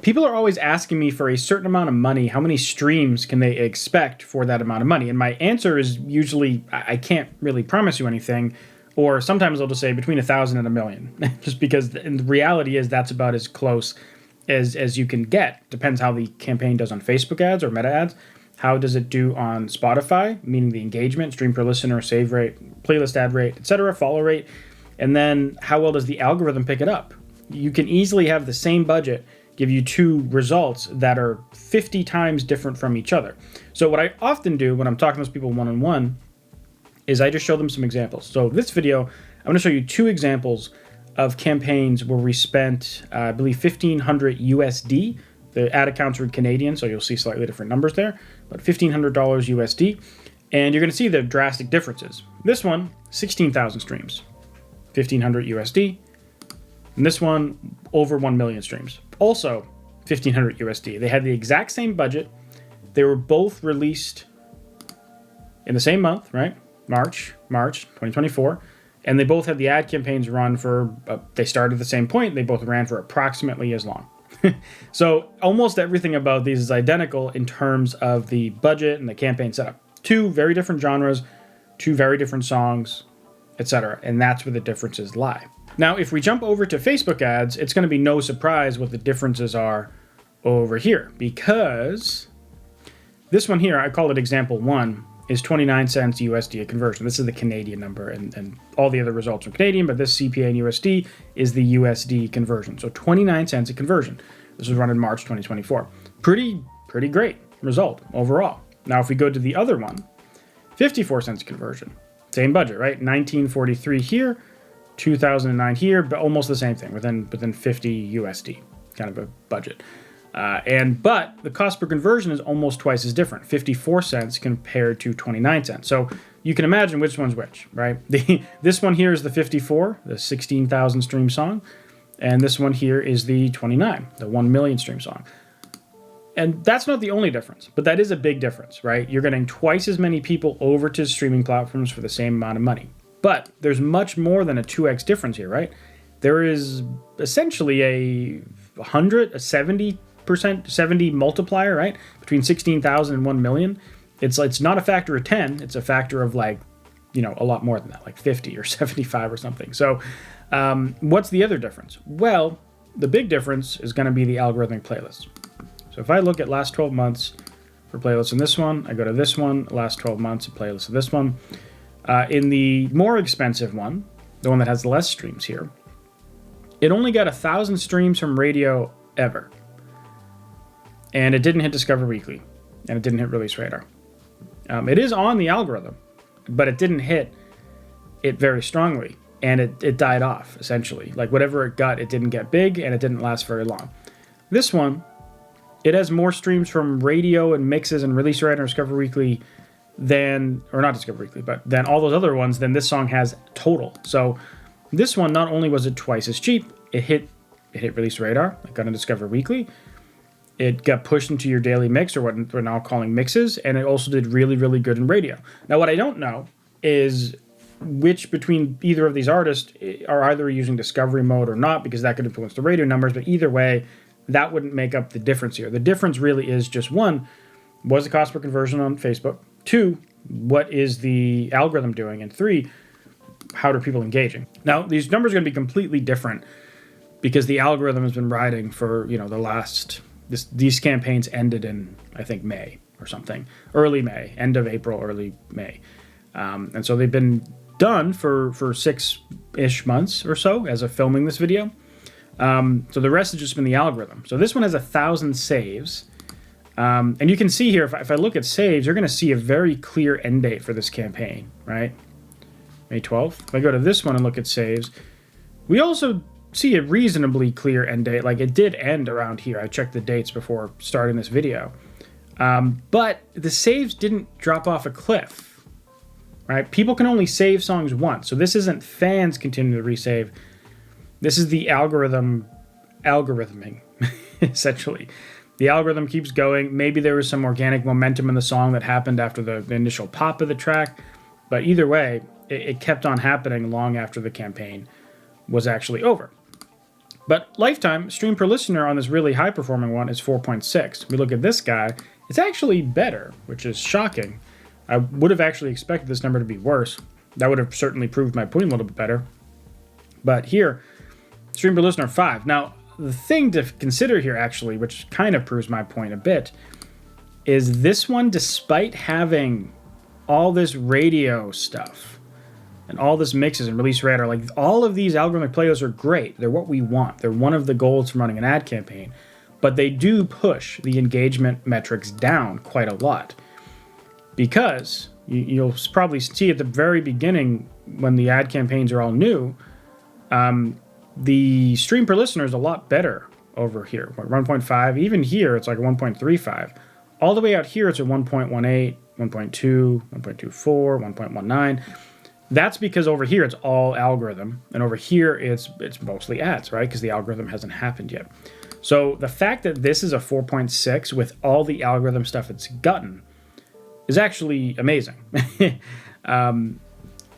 people are always asking me for a certain amount of money. How many streams can they expect for that amount of money? And my answer is usually, I can't really promise you anything. Or sometimes I'll just say between 1,000 and 1,000,000, just because the reality is that's about as close as you can get. Depends how the campaign does on Facebook ads or meta ads. How does it do on Spotify, meaning the engagement, stream per listener, save rate, playlist ad rate, etc., follow rate. And then how well does the algorithm pick it up? You can easily have the same budget give you two results that are 50 times different from each other. So what I often do when I'm talking to those people one-on-one is I just show them some examples. So this video, I'm going to show you two examples of campaigns where we spent, I believe, 1,500 USD. The ad accounts are Canadian, so you'll see slightly different numbers there, but $1,500 USD. And you're going to see the drastic differences. This one, 16,000 streams, 1,500 USD. And this one, over 1 million streams. Also, 1,500 USD. They had the exact same budget. They were both released in the same month, right? March 2024. And they both had the ad campaigns run for, they started at the same point. They both ran for approximately as long. So almost everything about these is identical in terms of the budget and the campaign setup. Two very different genres, two very different songs, etc. And that's where the differences lie. Now, if we jump over to Facebook ads, it's going to be no surprise what the differences are over here, because this one here, I call it example 1, is 29 cents USD a conversion. This is the Canadian number, and all the other results are Canadian, but this CPA and USD is the USD conversion. So 29 cents a conversion. This was run in March 2024. Pretty great result overall. Now, if we go to the other one, 54 cents a conversion. Same budget, right? 1943 here, 2009 here, but almost the same thing, within 50 USD, kind of a budget. But the cost per conversion is almost twice as different, 54 cents compared to 29 cents. So you can imagine which one's which, right? This one here is the 54, the 16,000 stream song. And this one here is the 29, the 1 million stream song. And that's not the only difference, but that is a big difference, right? You're getting twice as many people over to streaming platforms for the same amount of money. But there's much more than a 2x difference here, right? There is essentially a 70 multiplier, right? Between 16,000 and 1 million. It's not a factor of 10. It's a factor of a lot more than that, like 50 or 75 or something. So what's the other difference? Well, the big difference is going to be the algorithmic playlists. So if I look at last 12 months for playlists in this one, I go to this one, last 12 months of playlists of this one. In the more expensive one, the one that has less streams here, it only got 1,000 streams from radio ever. And it didn't hit Discover Weekly, and it didn't hit Release Radar. It is on the algorithm, but it didn't hit it very strongly, and it died off, essentially. Like whatever it got, it didn't get big, and it didn't last very long. This one, it has more streams from radio and mixes and Release Radar and Discover Weekly than all those other ones than this song has total. So this one, not only was it twice as cheap, it hit Release Radar, it got on Discover Weekly, it got pushed into your daily mix, or what we're now calling mixes, and it also did really good in radio. Now, what I don't know is which between either of these artists are either using discovery mode or not, because that could influence the radio numbers, but either way, that wouldn't make up the difference here. The difference really is just, one, what's the cost per conversion on Facebook? Two, what is the algorithm doing? And three, how are people engaging? Now, these numbers are going to be completely different because the algorithm has been riding for, the last... These campaigns ended in, I think, May or something. Early May, end of April, early May. And so they've been done for 6-ish months or so as of filming this video. So the rest has just been the algorithm. So this one has 1,000 saves. And you can see here, if I look at saves, you're going to see a very clear end date for this campaign, right? May 12th. If I go to this one and look at saves, we also see a reasonably clear end date. Like, it did end around here. I checked the dates before starting this video. But the saves didn't drop off a cliff, right? People can only save songs once. So this isn't fans continuing to resave. This is the algorithming, essentially. The algorithm keeps going. Maybe there was some organic momentum in the song that happened after the initial pop of the track. But either way, it kept on happening long after the campaign was actually over. But lifetime stream per listener on this really high performing one is 4.6. We look at this guy, it's actually better, which is shocking. I would have actually expected this number to be worse. That would have certainly proved my point a little bit better. But here, stream per listener 5. Now, the thing to consider here actually, which kind of proves my point a bit, is this one, despite having all this radio stuff and all this mixes and release radar, like all of these algorithmic playlists are great. They're what we want. They're one of the goals from running an ad campaign. But they do push the engagement metrics down quite a lot. Because you'll probably see at the very beginning when the ad campaigns are all new, the stream per listener is a lot better over here. 1.5, even here it's like 1.35. All the way out here it's at 1.18, 1.2, 1.24, 1.19. That's because over here it's all algorithm, and over here it's mostly ads, right? Because the algorithm hasn't happened yet. So the fact that this is a 4.6 with all the algorithm stuff it's gotten is actually amazing.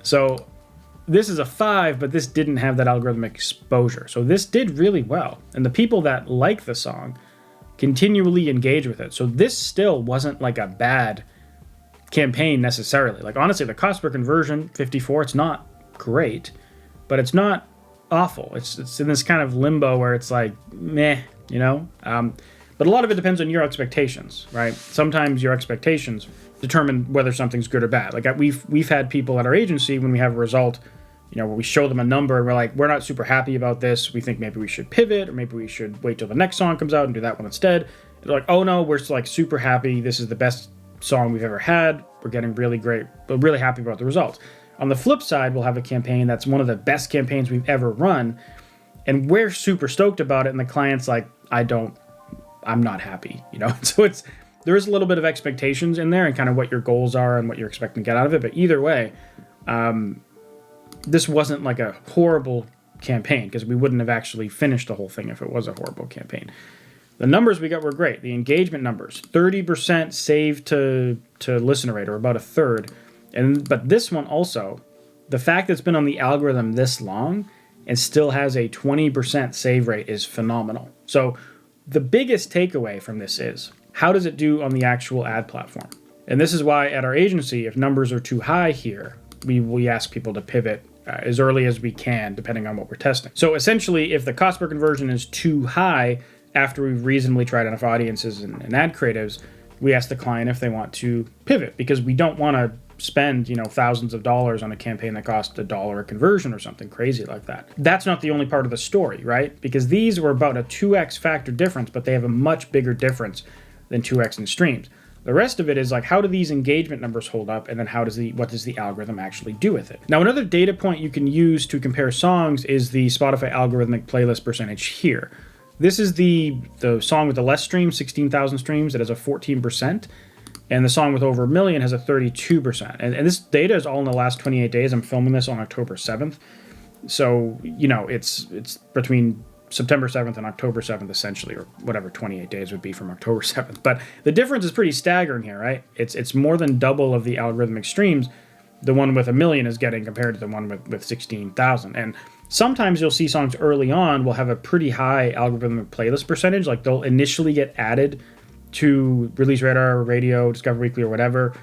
So this is a 5, but this didn't have that algorithmic exposure. So this did really well. And the people that like the song continually engage with it. So this still wasn't like a bad campaign necessarily. Like honestly, the cost per conversion, 54, it's not great, but it's not awful. It's in this kind of limbo where it's like, meh, you know? But a lot of it depends on your expectations, right? Sometimes your expectations determine whether something's good or bad. Like we've had people at our agency, when we have a result, you know, where we show them a number and we're like, we're not super happy about this. We think maybe we should pivot, or maybe we should wait till the next song comes out and do that one instead. They're like, oh no, we're like super happy. This is the best song we've ever had. We're getting really great, but really happy about the results. On the flip side, we'll have a campaign that's one of the best campaigns we've ever run, and we're super stoked about it, and the client's like, I'm not happy, you know? So there is a little bit of expectations in there and kind of what your goals are and what you're expecting to get out of it. But either way, this wasn't like a horrible campaign, because we wouldn't have actually finished the whole thing if it was a horrible campaign. The numbers we got were great. The engagement numbers, 30% save to listener rate, or about a third. But this one also, the fact that it's been on the algorithm this long and still has a 20% save rate is phenomenal. So the biggest takeaway from this is, how does it do on the actual ad platform? And this is why at our agency, if numbers are too high here, we ask people to pivot as early as we can, depending on what we're testing. So essentially, if the cost per conversion is too high after we've reasonably tried enough audiences and ad creatives, we ask the client if they want to pivot, because we don't want to spend, you know, thousands of dollars on a campaign that costs $1 a conversion or something crazy like that. That's not the only part of the story, right? Because these were about a 2x factor difference, but they have a much bigger difference than 2x in streams. The rest of it is like, how do these engagement numbers hold up, and then what does the algorithm actually do with it? Now, another data point you can use to compare songs is the Spotify algorithmic playlist percentage here. This is the song with the less streams, 16,000 streams, it has a 14%, and the song with over 1 million has a 32%. And this data is all in the last 28 days. I'm filming this on October 7th. So, you know, it's between September 7th and October 7th, essentially, or whatever 28 days would be from October 7th. But the difference is pretty staggering here, right? It's more than double of the algorithmic streams the one with 1 million is getting compared to the one with 16,000. And sometimes you'll see songs early on will have a pretty high algorithmic playlist percentage. Like they'll initially get added to Release Radar, Radio, Discover Weekly, or whatever,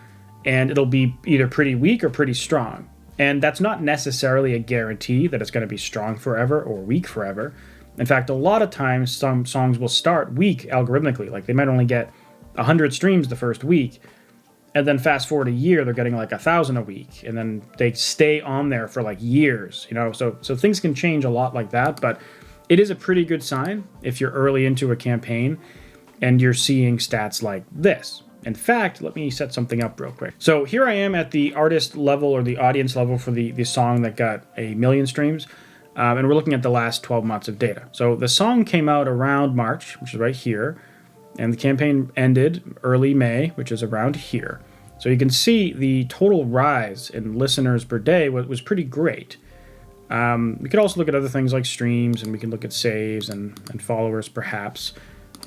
and it'll be either pretty weak or pretty strong. And that's not necessarily a guarantee that it's going to be strong forever or weak forever. In fact, a lot of times some songs will start weak algorithmically. Like they might only get 100 streams the first week, and then fast forward a year, they're getting like 1,000 a week, and then they stay on there for like years, you know. So things can change a lot like that, but it is a pretty good sign if you're early into a campaign and you're seeing stats like this. In fact, let me set something up real quick. So here I am at the artist level, or the audience level, for the song that got 1 million streams, and we're looking at the last 12 months of data. So the song came out around March, which is right here, and the campaign ended early May, which is around here. So you can see the total rise in listeners per day was pretty great. We could also look at other things like streams, and we can look at saves and followers perhaps.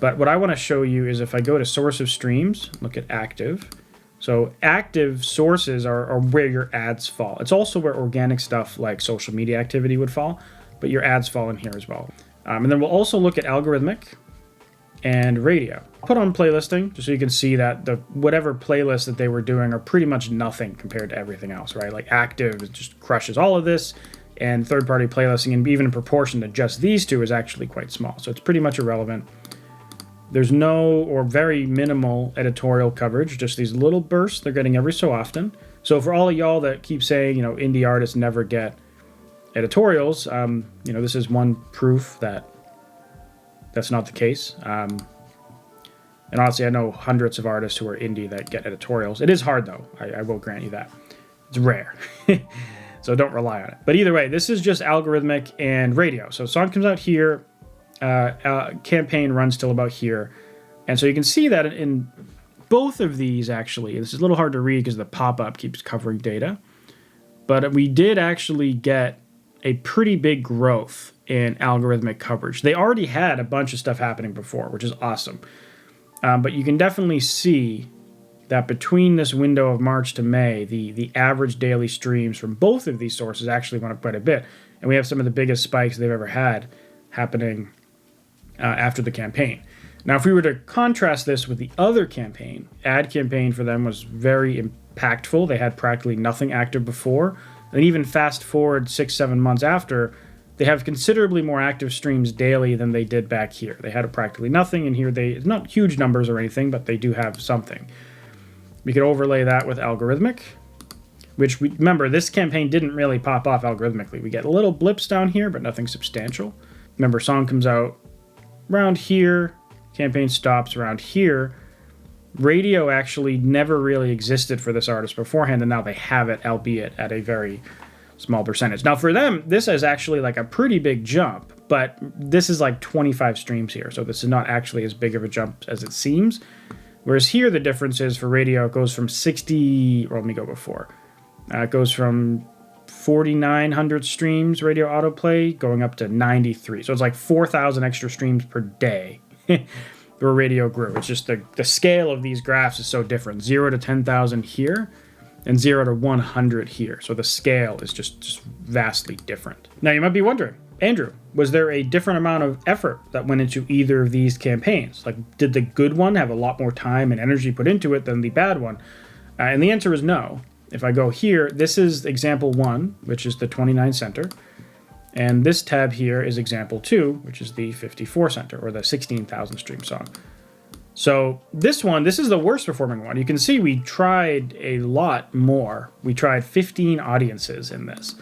But what I want to show you is if I go to source of streams, look at active. So active sources are where your ads fall. It's also where organic stuff like social media activity would fall, but your ads fall in here as well. And then we'll also look at algorithmic and radio. Put on playlisting just so you can see that the whatever playlist that they were doing are pretty much nothing compared to everything else, right? Like active just crushes all of this, and third-party playlisting, and even in proportion to just these two, is actually quite small. So it's pretty much irrelevant. There's no or very minimal editorial coverage, just these little bursts they're getting every so often. So for all of y'all that keep saying, indie artists never get editorials, this is one proof that that's not the case. And honestly, I know hundreds of artists who are indie that get editorials. It is hard, though. I will grant you that. It's rare. So don't rely on it. But either way, this is just algorithmic and radio. So song comes out here. Campaign runs till about here. And so you can see that in both of these, actually, this is a little hard to read because the pop-up keeps covering data. But we did actually get a pretty big growth in algorithmic coverage. They already had a bunch of stuff happening before, which is awesome. But you can definitely see that between this window of March to May, the average daily streams from both of these sources actually went up quite a bit. And we have some of the biggest spikes they've ever had happening after the campaign. Now, if we were to contrast this with the other campaign, ad campaign for them was very impactful. They had practically nothing active before. And even fast forward 6-7 months after, they have considerably more active streams daily than they did back here. They had practically nothing, and here it's not huge numbers or anything, but they do have something. We could overlay that with algorithmic, which, remember, this campaign didn't really pop off algorithmically. We get little blips down here, but nothing substantial. Remember, song comes out around here, campaign stops around here. Radio actually never really existed for this artist beforehand, and now they have it, albeit at a very small percentage. Now, for them, this is actually like a pretty big jump, but this is like 25 streams here, so this is not actually as big of a jump as it seems. Whereas here, the difference is for radio, it goes from 60, or let me go before. It goes from 4,900 streams, radio autoplay, going up to 93. So it's like 4,000 extra streams per day. Where radio grew. It's just the scale of these graphs is so different. 0 to 10,000 here, and 0 to 100 here. So the scale is just vastly different. Now you might be wondering, Andrew, was there a different amount of effort that went into either of these campaigns? Like, did the good one have a lot more time and energy put into it than the bad one? And the answer is no. If I go here, this is example 1, which is the 29 center. And this tab here is example 2, which is the 54 center, or the 16,000 stream song. So this is the worst performing one. You can see we tried a lot more. We tried 15 audiences in this.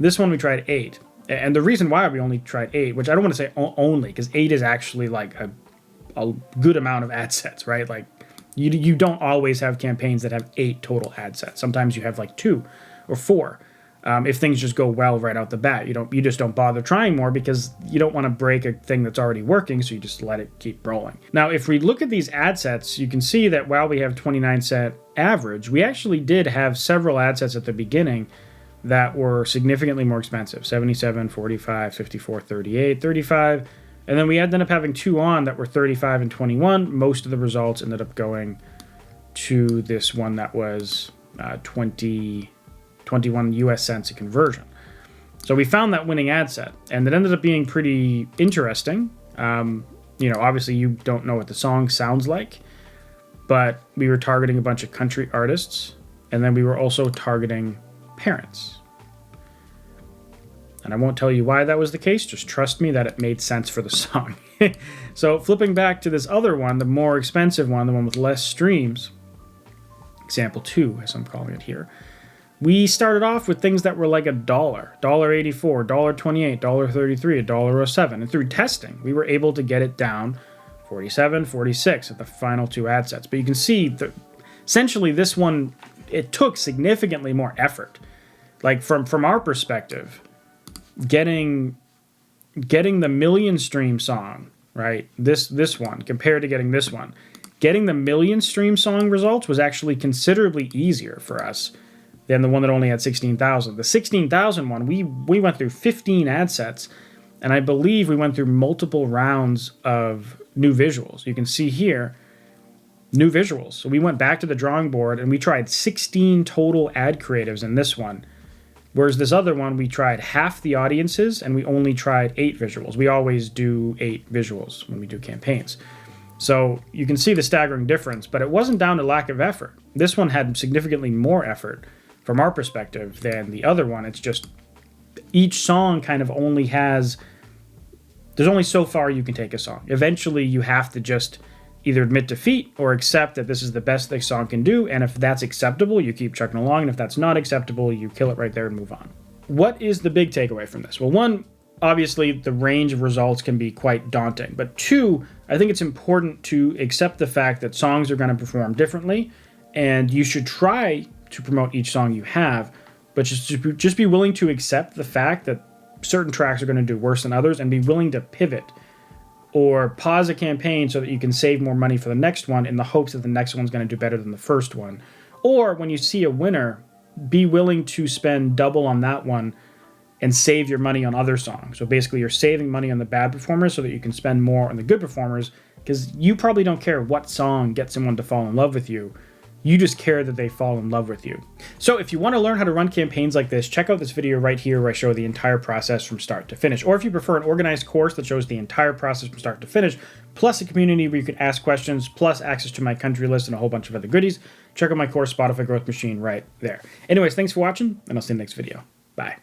This one we tried 8. And the reason why we only tried 8, which I don't want to say only, because 8 is actually like a good amount of ad sets, right? Like you don't always have campaigns that have 8 total ad sets. Sometimes you have like 2 or 4. If things just go well right out the bat, you just don't bother trying more because you don't want to break a thing that's already working, so you just let it keep rolling. Now, if we look at these ad sets, you can see that while we have 29 set average, we actually did have several ad sets at the beginning that were significantly more expensive. 77, 45, 54, 38, 35. And then we ended up having 2 on that were 35 and 21. Most of the results ended up going to this one that was 21 US cents a conversion. So we found that winning ad set, and it ended up being pretty interesting. Obviously you don't know what the song sounds like, but we were targeting a bunch of country artists, and then we were also targeting parents. And I won't tell you why that was the case, just trust me that it made sense for the song. So flipping back to this other one, the more expensive one, the one with less streams, example 2, as I'm calling it here, we started off with things that were like $1, $1.84, $1.28, $1.33, $1.07. And through testing, we were able to get it down 47, 46 at the final 2 ad sets. But you can see that essentially this one, it took significantly more effort. Like from our perspective, getting the million stream song, right? This one compared to getting this one. Getting the million stream song results was actually considerably easier for us than the one that only had 16,000. The 16,000 one, we went through 15 ad sets, and I believe we went through multiple rounds of new visuals. You can see here, new visuals. So we went back to the drawing board, and we tried 16 total ad creatives in this one Whereas this other one, we tried half the audiences and we only tried 8 visuals. We always do 8 visuals when we do campaigns. So you can see the staggering difference, but it wasn't down to lack of effort. This one had significantly more effort from our perspective than the other one. It's just each song kind of only has, there's only so far you can take a song. Eventually you have to just either admit defeat or accept that this is the best the song can do, and if that's acceptable, you keep chugging along, and if that's not acceptable, you kill it right there and move on. What is the big takeaway from this? Well, one, obviously the range of results can be quite daunting, but 2, I think it's important to accept the fact that songs are going to perform differently, and you should try to promote each song you have, but just be willing to accept the fact that certain tracks are going to do worse than others, and be willing to pivot or pause a campaign so that you can save more money for the next one in the hopes that the next one's going to do better than the first one. Or when you see a winner, be willing to spend double on that one and save your money on other songs. So basically you're saving money on the bad performers so that you can spend more on the good performers, because you probably don't care what song gets someone to fall in love with you. You just care that they fall in love with you. So if you want to learn how to run campaigns like this, check out this video right here where I show the entire process from start to finish. Or if you prefer an organized course that shows the entire process from start to finish, plus a community where you can ask questions, plus access to my country list and a whole bunch of other goodies, check out my course, Spotify Growth Machine, right there. Anyways, thanks for watching, and I'll see you in the next video. Bye.